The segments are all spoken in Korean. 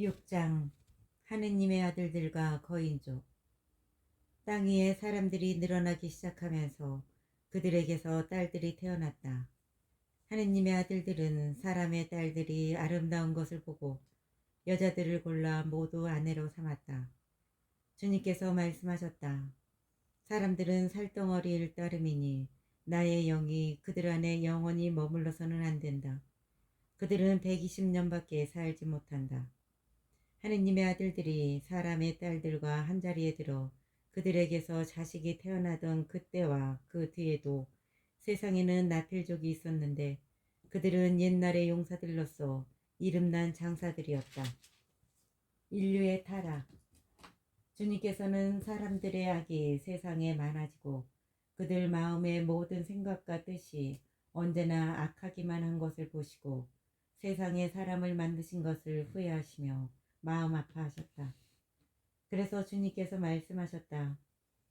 6장. 하느님의 아들들과 거인족. 땅 위에 사람들이 늘어나기 시작하면서 그들에게서 딸들이 태어났다. 하느님의 아들들은 사람의 딸들이 아름다운 것을 보고 여자들을 골라 모두 아내로 삼았다. 주님께서 말씀하셨다. 사람들은 살덩어리일 따름이니 나의 영이 그들 안에 영원히 머물러서는 안 된다. 그들은 120년밖에 살지 못한다. 하느님의 아들들이 사람의 딸들과 한자리에 들어 그들에게서 자식이 태어나던 그때와 그 뒤에도 세상에는 나필족이 있었는데 그들은 옛날의 용사들로서 이름난 장사들이었다. 인류의 타락. 주님께서는 사람들의 악이 세상에 많아지고 그들 마음의 모든 생각과 뜻이 언제나 악하기만 한 것을 보시고 세상에 사람을 만드신 것을 후회하시며 마음 아파하셨다. 그래서 주님께서 말씀하셨다.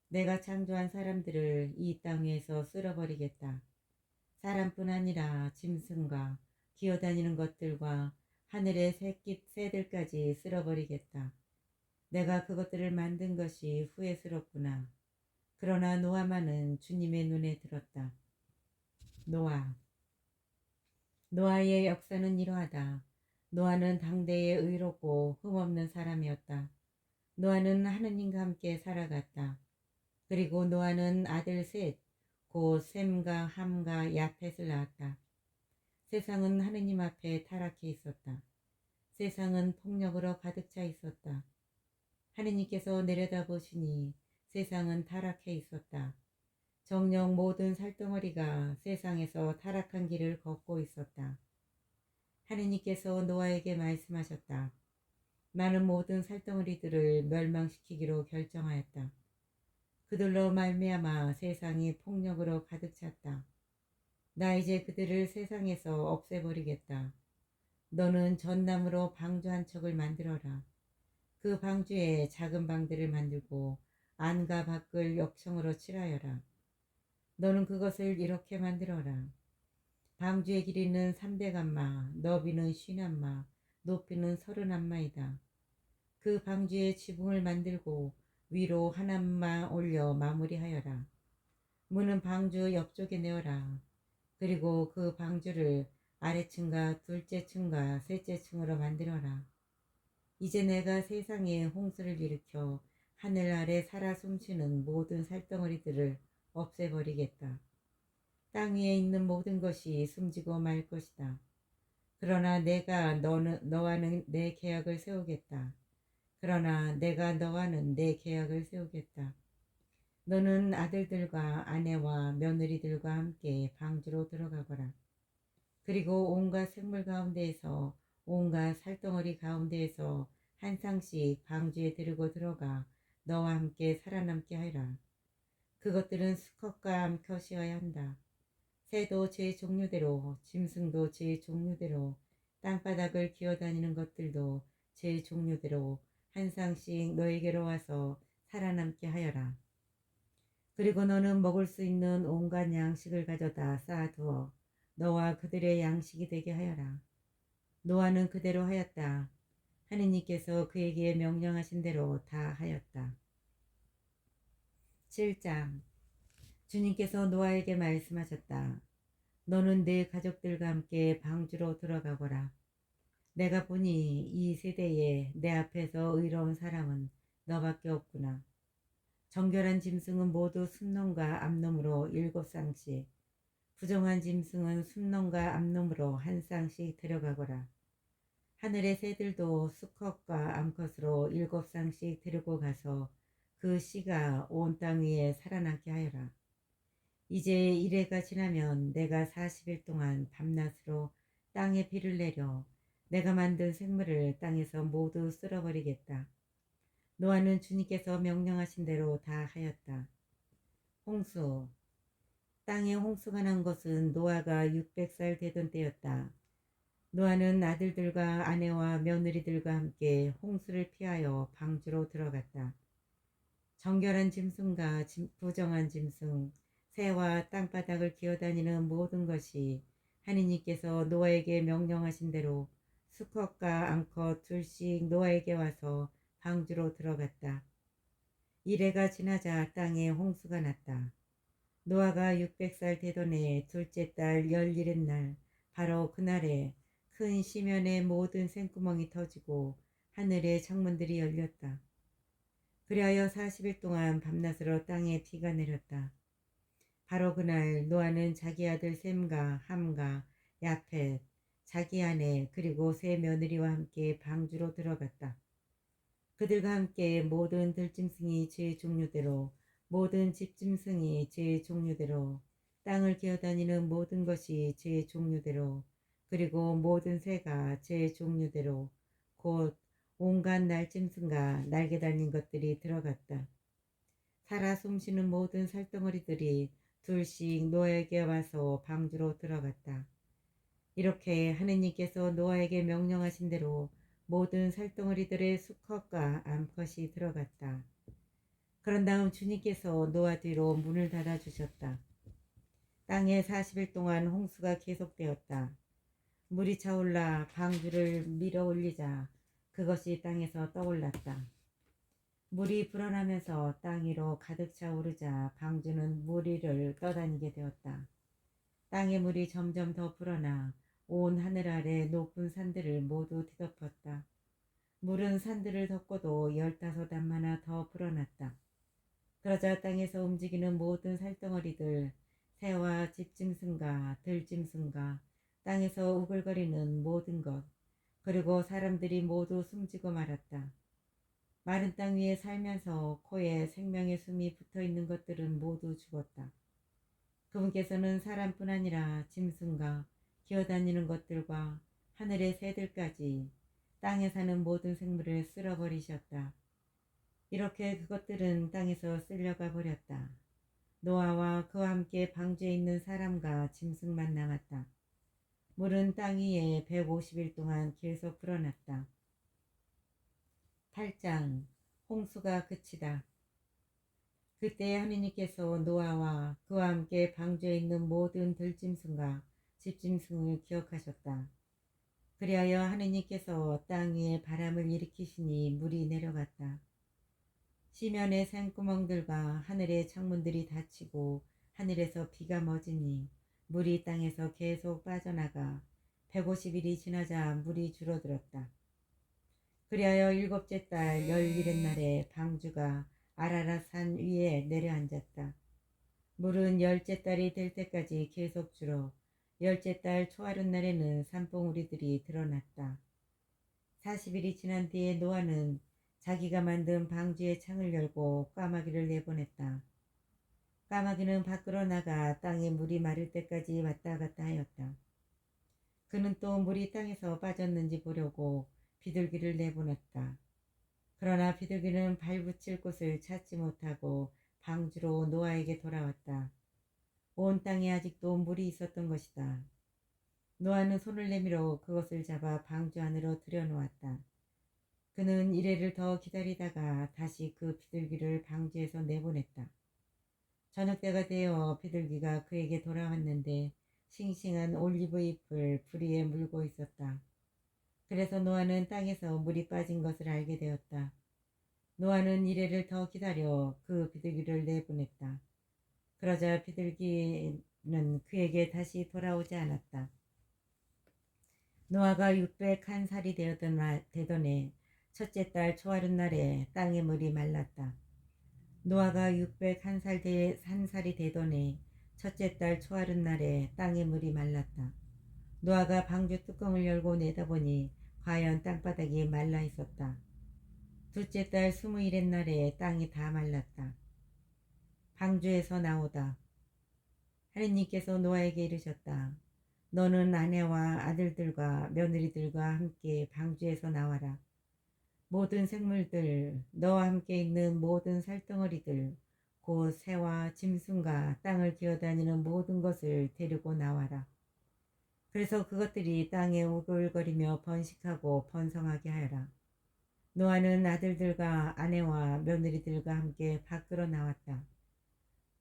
내가 창조한 사람들을 이 땅 위에서 쓸어버리겠다. 사람뿐 아니라 짐승과 기어다니는 것들과 하늘의 새들까지 쓸어버리겠다. 내가 그것들을 만든 것이 후회스럽구나. 그러나 노아만은 주님의 눈에 들었다. 노아의 역사는 이러하다. 노아는 당대에 의롭고 흠없는 사람이었다. 노아는 하느님과 함께 살아갔다. 그리고 노아는 아들 셋, 곧 셈과 함과 야펫을 낳았다. 세상은 하느님 앞에 타락해 있었다. 세상은 폭력으로 가득 차 있었다. 하느님께서 내려다보시니 세상은 타락해 있었다. 정녕 모든 살덩어리가 세상에서 타락한 길을 걷고 있었다. 하느님께서 노아에게 말씀하셨다. 나는 모든 살덩어리들을 멸망시키기로 결정하였다. 그들로 말미암아 세상이 폭력으로 가득 찼다. 나 이제 그들을 세상에서 없애버리겠다. 너는 전나무로 방주 한 척을 만들어라. 그 방주에 작은 방들을 만들고 안과 밖을 역청으로 칠하여라. 너는 그것을 이렇게 만들어라. 방주의 길이는 300안마, 너비는 50안마, 높이는 30안마이다. 그 방주에 지붕을 만들고 위로 한 안마 올려 마무리하여라. 문은 방주 옆쪽에 내어라. 그리고 그 방주를 아래층과 둘째 층과 셋째 층으로 만들어라. 이제 내가 세상에 홍수를 일으켜 하늘 아래 살아 숨쉬는 모든 살덩어리들을 없애버리겠다. 땅 위에 있는 모든 것이 숨지고 말 것이다. 그러나 내가 너와는 내 계약을 세우겠다. 그러나 내가 너와는 내 계약을 세우겠다. 너는 아들들과 아내와 며느리들과 함께 방주로 들어가거라. 그리고 온갖 생물 가운데에서 온갖 살덩어리 가운데에서 한 쌍씩 방주에 데리고 들어가 너와 함께 살아남게 하라. 그것들은 수컷과 암컷이어야 한다. 새도 제 종류대로, 짐승도 제 종류대로, 땅바닥을 기어다니는 것들도 제 종류대로 한 쌍씩 너에게로 와서 살아남게 하여라. 그리고 너는 먹을 수 있는 온갖 양식을 가져다 쌓아두어 너와 그들의 양식이 되게 하여라. 노아는 그대로 하였다. 하느님께서 그에게 명령하신 대로 다 하였다. 7장. 주님께서 노아에게 말씀하셨다. 너는 네 가족들과 함께 방주로 들어가거라. 내가 보니 이 세대에 내 앞에서 의로운 사람은 너밖에 없구나. 정결한 짐승은 모두 순놈과 암놈으로 7쌍씩, 부정한 짐승은 순놈과 암놈으로 한 쌍씩 데려가거라. 하늘의 새들도 수컷과 암컷으로 7쌍씩 데리고 가서 그 씨가 온 땅 위에 살아남게 하여라. 이제 이래가 지나면 내가 40일 동안 밤낮으로 땅에 비를 내려 내가 만든 생물을 땅에서 모두 쓸어버리겠다. 노아는 주님께서 명령하신 대로 다 하였다. 홍수. 땅에 홍수가 난 것은 노아가 600살 되던 때였다. 노아는 아들들과 아내와 며느리들과 함께 홍수를 피하여 방주로 들어갔다. 정결한 짐승과 부정한 짐승, 새와 땅바닥을 기어다니는 모든 것이 하느님께서 노아에게 명령하신 대로 수컷과 암컷 둘씩 노아에게 와서 방주로 들어갔다. 이래가 지나자 땅에 홍수가 났다. 노아가 600살 되던 해 둘째 달 열일의 날, 바로 그날에 큰 시면의 모든 샘구멍이 터지고 하늘의 창문들이 열렸다. 그리하여 40일 동안 밤낮으로 땅에 비가 내렸다. 바로 그날 노아는 자기 아들 셈과 함과 야펫, 자기 아내 그리고 세 며느리와 함께 방주로 들어갔다. 그들과 함께 모든 들짐승이 제 종류대로, 모든 집짐승이 제 종류대로, 땅을 기어다니는 모든 것이 제 종류대로, 그리고 모든 새가 제 종류대로, 곧 온갖 날짐승과 날개 달린 것들이 들어갔다. 살아 숨쉬는 모든 살덩어리들이 둘씩 노아에게 와서 방주로 들어갔다. 이렇게 하느님께서 노아에게 명령하신 대로 모든 살덩어리들의 수컷과 암컷이 들어갔다. 그런 다음 주님께서 노아 뒤로 문을 닫아주셨다. 땅에 40일 동안 홍수가 계속되었다. 물이 차올라 방주를 밀어 올리자 그것이 땅에서 떠올랐다. 물이 불어나면서 땅 위로 가득 차오르자 방주는 물 위를 떠다니게 되었다. 땅의 물이 점점 더 불어나 온 하늘 아래 높은 산들을 모두 뒤덮었다. 물은 산들을 덮고도 15단마나 더 불어났다. 그러자 땅에서 움직이는 모든 살덩어리들, 새와 집짐승과 들짐승과 땅에서 우글거리는 모든 것, 그리고 사람들이 모두 숨지고 말았다. 마른 땅 위에 살면서 코에 생명의 숨이 붙어있는 것들은 모두 죽었다. 그분께서는 사람뿐 아니라 짐승과 기어다니는 것들과 하늘의 새들까지 땅에 사는 모든 생물을 쓸어버리셨다. 이렇게 그것들은 땅에서 쓸려가 버렸다. 노아와 그와 함께 방주에 있는 사람과 짐승만 남았다. 물은 땅 위에 150일 동안 계속 불어났다. 8장 홍수가 그치다. 그때 하느님께서 노아와 그와 함께 방주에 있는 모든 들짐승과 집짐승을 기억하셨다. 그리하여 하느님께서 땅 위에 바람을 일으키시니 물이 내려갔다. 시면의 샘구멍들과 하늘의 창문들이 닫히고 하늘에서 비가 멎으니 물이 땅에서 계속 빠져나가 150일이 지나자 물이 줄어들었다. 그리하여 7째 달 열일의 날에 방주가 아라랏 산 위에 내려앉았다. 물은 10째 달이 될 때까지 계속 줄어 10째 달 초하룻날에는 산봉우리들이 드러났다. 40일이 지난 뒤에 노아는 자기가 만든 방주의 창을 열고 까마귀를 내보냈다. 까마귀는 밖으로 나가 땅에 물이 마를 때까지 왔다 갔다 하였다. 그는 또 물이 땅에서 빠졌는지 보려고 비둘기를 내보냈다. 그러나 비둘기는 발붙일 곳을 찾지 못하고 방주로 노아에게 돌아왔다. 온 땅에 아직도 물이 있었던 것이다. 노아는 손을 내밀어 그것을 잡아 방주 안으로 들여놓았다. 그는 이래를 더 기다리다가 다시 그 비둘기를 방주에서 내보냈다. 저녁때가 되어 비둘기가 그에게 돌아왔는데 싱싱한 올리브 잎을 부리에 물고 있었다. 그래서 노아는 땅에서 물이 빠진 것을 알게 되었다. 노아는 이래를 더 기다려 그 비둘기를 내보냈다. 그러자 비둘기는 그에게 다시 돌아오지 않았다. 노아가 601살이 되던 해 첫째 달 초하룻날에 땅의 물이 말랐다. 노아가 601살이 되던 해 첫째 달 초하룻날에 땅의 물이 말랐다. 노아가 방주 뚜껑을 열고 내다보니 과연 땅바닥이 말라 있었다. 둘째 달 20일의 날에 땅이 다 말랐다. 방주에서 나오다. 하느님께서 노아에게 이르셨다. 너는 아내와 아들들과 며느리들과 함께 방주에서 나와라. 모든 생물들, 너와 함께 있는 모든 살덩어리들, 곧 새와 짐승과 땅을 기어다니는 모든 것을 데리고 나와라. 그래서 그것들이 땅에 우글거리며 번식하고 번성하게 하여라. 노아는 아들들과 아내와 며느리들과 함께 밖으로 나왔다.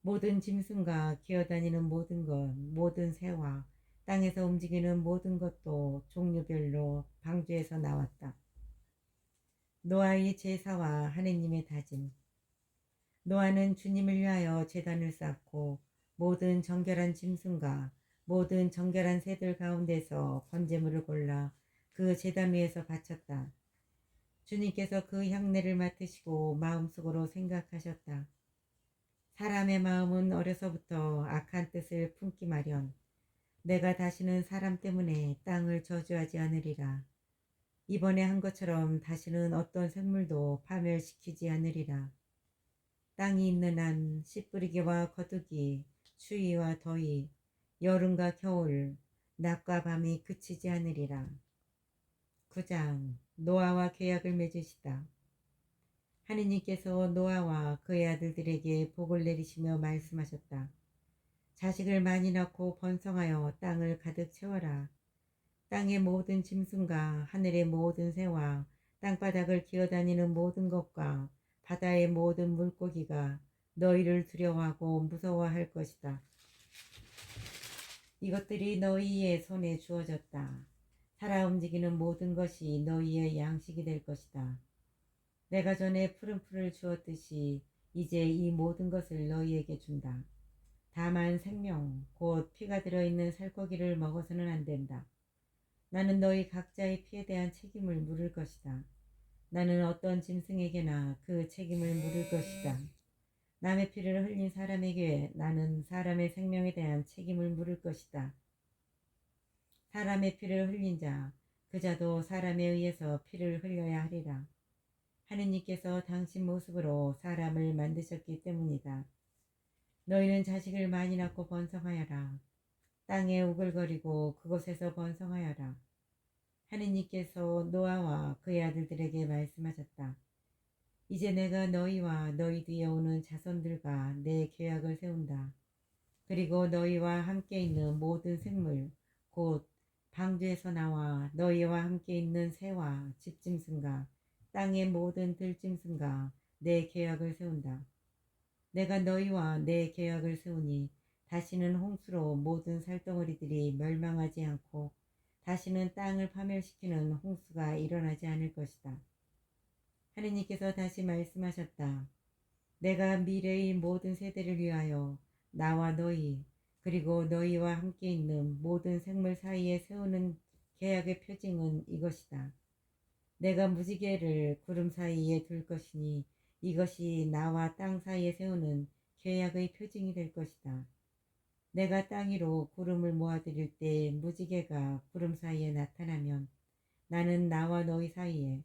모든 짐승과 기어다니는 모든 것, 모든 새와 땅에서 움직이는 모든 것도 종류별로 방주에서 나왔다. 노아의 제사와 하느님의 다짐. 노아는 주님을 위하여 제단을 쌓고 모든 정결한 짐승과 모든 정결한 새들 가운데서 번제물을 골라 그 제단 위에서 바쳤다. 주님께서 그 향내를 맡으시고 마음속으로 생각하셨다. 사람의 마음은 어려서부터 악한 뜻을 품기 마련. 내가 다시는 사람 때문에 땅을 저주하지 않으리라. 이번에 한 것처럼 다시는 어떤 생물도 파멸시키지 않으리라. 땅이 있는 한 씨 뿌리기와 거두기, 추위와 더위, 여름과 겨울, 낮과 밤이 그치지 않으리라. 9장 노아와 계약을 맺으시다. 하느님께서 노아와 그의 아들들에게 복을 내리시며 말씀하셨다. 자식을 많이 낳고 번성하여 땅을 가득 채워라. 땅의 모든 짐승과 하늘의 모든 새와 땅바닥을 기어다니는 모든 것과 바다의 모든 물고기가 너희를 두려워하고 무서워할 것이다. 이것들이 너희의 손에 주어졌다. 살아 움직이는 모든 것이 너희의 양식이 될 것이다. 내가 전에 푸른 풀을 주었듯이 이제 이 모든 것을 너희에게 준다. 다만 생명, 곧 피가 들어있는 살코기를 먹어서는 안 된다. 나는 너희 각자의 피에 대한 책임을 물을 것이다. 나는 어떤 짐승에게나 그 책임을 물을 것이다. 남의 피를 흘린 사람에게 나는 사람의 생명에 대한 책임을 물을 것이다. 사람의 피를 흘린 자, 그 자도 사람에 의해서 피를 흘려야 하리라. 하느님께서 당신 모습으로 사람을 만드셨기 때문이다. 너희는 자식을 많이 낳고 번성하여라. 땅에 우글거리고 그곳에서 번성하여라. 하느님께서 노아와 그의 아들들에게 말씀하셨다. 이제 내가 너희와 너희 뒤에 오는 자손들과 내 계약을 세운다. 그리고 너희와 함께 있는 모든 생물, 곧 방주에서 나와 너희와 함께 있는 새와 집짐승과 땅의 모든 들짐승과 내 계약을 세운다. 내가 너희와 내 계약을 세우니 다시는 홍수로 모든 살덩어리들이 멸망하지 않고 다시는 땅을 파멸시키는 홍수가 일어나지 않을 것이다. 하느님께서 다시 말씀하셨다. 내가 미래의 모든 세대를 위하여 나와 너희 그리고 너희와 함께 있는 모든 생물 사이에 세우는 계약의 표징은 이것이다. 내가 무지개를 구름 사이에 둘 것이니 이것이 나와 땅 사이에 세우는 계약의 표징이 될 것이다. 내가 땅 위로 구름을 모아들일 때 무지개가 구름 사이에 나타나면 나는 나와 너희 사이에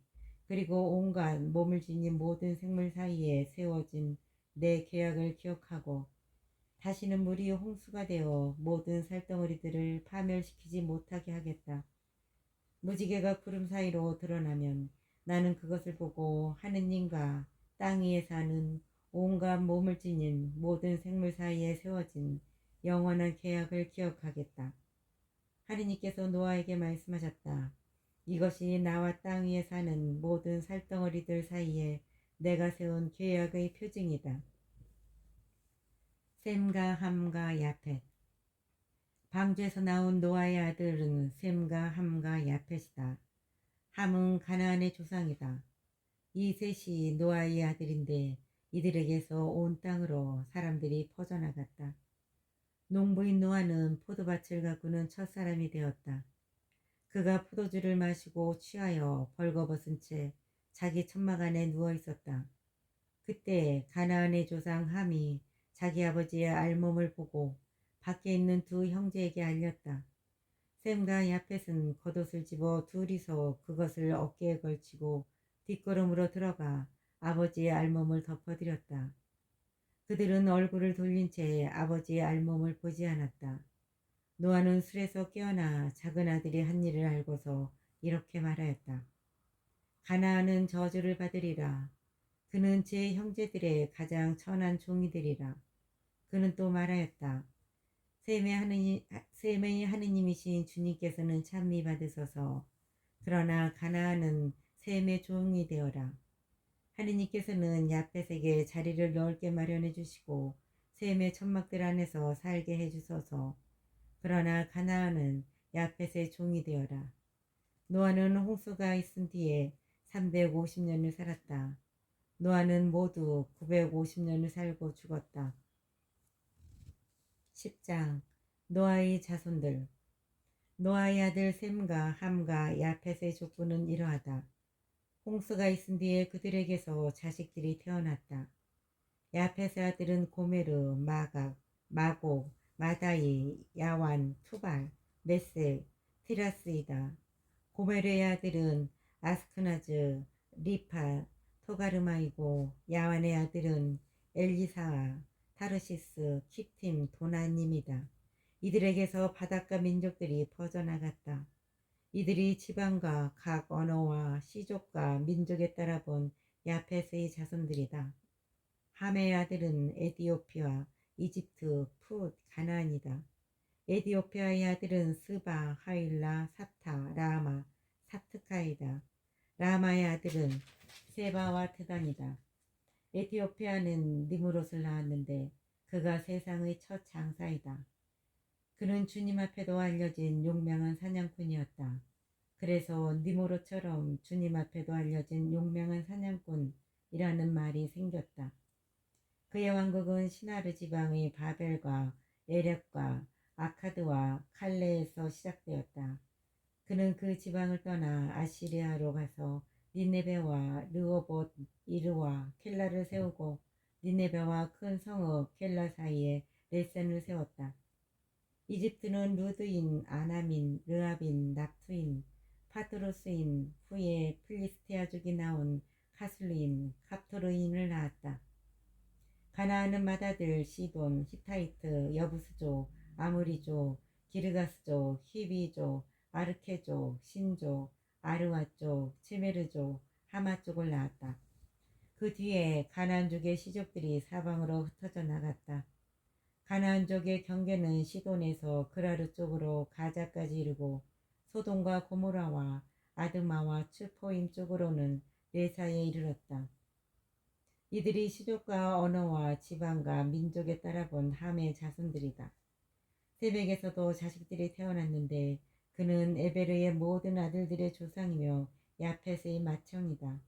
그리고 온갖 몸을 지닌 모든 생물 사이에 세워진 내 계약을 기억하고 다시는 물이 홍수가 되어 모든 살덩어리들을 파멸시키지 못하게 하겠다. 무지개가 구름 사이로 드러나면 나는 그것을 보고 하느님과 땅 위에 사는 온갖 몸을 지닌 모든 생물 사이에 세워진 영원한 계약을 기억하겠다. 하느님께서 노아에게 말씀하셨다. 이것이 나와 땅 위에 사는 모든 살덩어리들 사이에 내가 세운 계약의 표징이다. 셈과 함과 야펫. 방주에서 나온 노아의 아들은 셈과 함과 야펫이다. 함은 가나안의 조상이다. 이 셋이 노아의 아들인데 이들에게서 온 땅으로 사람들이 퍼져나갔다. 농부인 노아는 포도밭을 가꾸는 첫사람이 되었다. 그가 포도주를 마시고 취하여 벌거벗은 채 자기 천막 안에 누워 있었다. 그때 가나안의 조상 함이 자기 아버지의 알몸을 보고 밖에 있는 두 형제에게 알렸다. 셈과 야펫은 겉옷을 집어 둘이서 그것을 어깨에 걸치고 뒷걸음으로 들어가 아버지의 알몸을 덮어드렸다. 그들은 얼굴을 돌린 채 아버지의 알몸을 보지 않았다. 노아는 술에서 깨어나 작은 아들이 한 일을 알고서 이렇게 말하였다. 가나안은 저주를 받으리라. 그는 제 형제들의 가장 천한 종이 되리라. 그는 또 말하였다. 셈의 하느님이신 주님께서는 찬미 받으소서. 그러나 가나안은 셈의 종이 되어라. 하느님께서는 야펫에게 자리를 넓게 마련해 주시고 셈의 천막들 안에서 살게 해 주소서. 그러나 가나안은 야펫의 종이 되어라. 노아는 홍수가 있은 뒤에 350년을 살았다. 노아는 모두 950년을 살고 죽었다. 10장 노아의 자손들. 노아의 아들 셈과 함과 야펫의 족보는 이러하다. 홍수가 있은 뒤에 그들에게서 자식들이 태어났다. 야펫의 아들은 고메르, 마각, 마곡, 마다이, 야완, 투발, 메세, 티라스이다. 고메르의 아들은 아스크나즈, 리파, 토가르마이고 야완의 아들은 엘리사아, 타르시스, 키팀, 도나님이다. 이들에게서 바닷가 민족들이 퍼져나갔다. 이들이 지방과 각 언어와 시족과 민족에 따라 본 야펫의 자손들이다. 함의 아들은 에디오피아, 이집트, 풋, 가나안이다. 에디오피아의 아들은 스바, 하일라, 사타, 라마, 사트카이다. 라마의 아들은 세바와 드단이다. 에티오피아는 니무롯을 낳았는데 그가 세상의 첫 장사이다. 그는 주님 앞에도 알려진 용맹한 사냥꾼이었다. 그래서 니무롯처럼 주님 앞에도 알려진 용맹한 사냥꾼이라는 말이 생겼다. 그의 왕국은 시나르 지방의 바벨과 에렉과 아카드와 칼레에서 시작되었다. 그는 그 지방을 떠나 아시리아로 가서 니네베와 르호봇 이르와 켈라를 세우고 니네베와 큰 성읍 켈라 사이에 레센을 세웠다. 이집트는 루드인, 아남인, 르압인, 납투인, 파트로스인, 후에 필리스티아족이 나온 카슬루인, 갑토르인을 낳았다. 가나안은 맏아들 시돈, 히타이트, 여부스족, 아무리족, 기르가스족, 히비족, 아르케족, 신족, 아르와족, 체메르족, 하마족을 낳았다. 그 뒤에 가나안족의 시족들이 사방으로 흩어져 나갔다. 가나안족의 경계는 시돈에서 그라르 쪽으로 가자까지 이르고 소돔과 고모라와 아드마와 츠포임 쪽으로는 레사에 이르렀다. 이들이 시족과 언어와 지방과 민족에 따라 본 함의 자손들이다. 세백에서도 자식들이 태어났는데 그는 에베르의 모든 아들들의 조상이며 야펫의 맏형이다.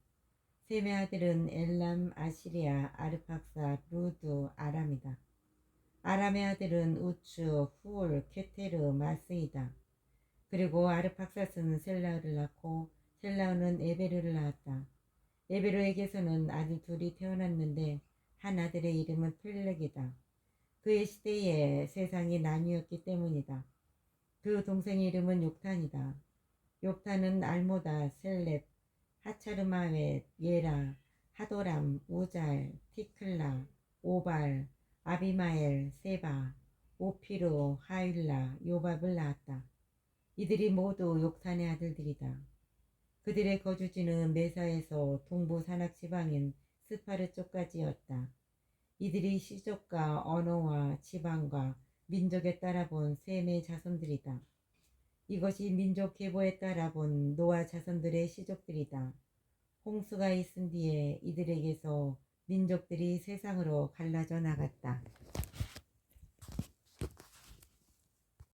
셈의 아들은 엘람, 아시리아, 아르팍사, 루드, 아람이다. 아람의 아들은 우츠, 훌, 케테르, 마스이다. 그리고 아르팍사스는 셀라를 낳고 셀라는 에베르를 낳았다. 에베르에게서는 아들 둘이 태어났는데 한 아들의 이름은 펠렉이다. 그의 시대에 세상이 나뉘었기 때문이다. 그 동생의 이름은 욕탄이다. 욕탄은 알모다, 셀렙, 하차르마웻, 예라, 하도람, 우잘, 티클라, 오발, 아비마엘, 세바, 오피르, 하일라, 요밥을 낳았다. 이들이 모두 욕탄의 아들들이다. 그들의 거주지는 메사에서 동부 산악지방인 스파르 쪽까지였다. 이들이 시족과 언어와 지방과 민족에 따라 본 셈의 자손들이다. 이것이 민족 계보에 따라 본 노아 자손들의 시족들이다. 홍수가 있은 뒤에 이들에게서 민족들이 세상으로 갈라져 나갔다.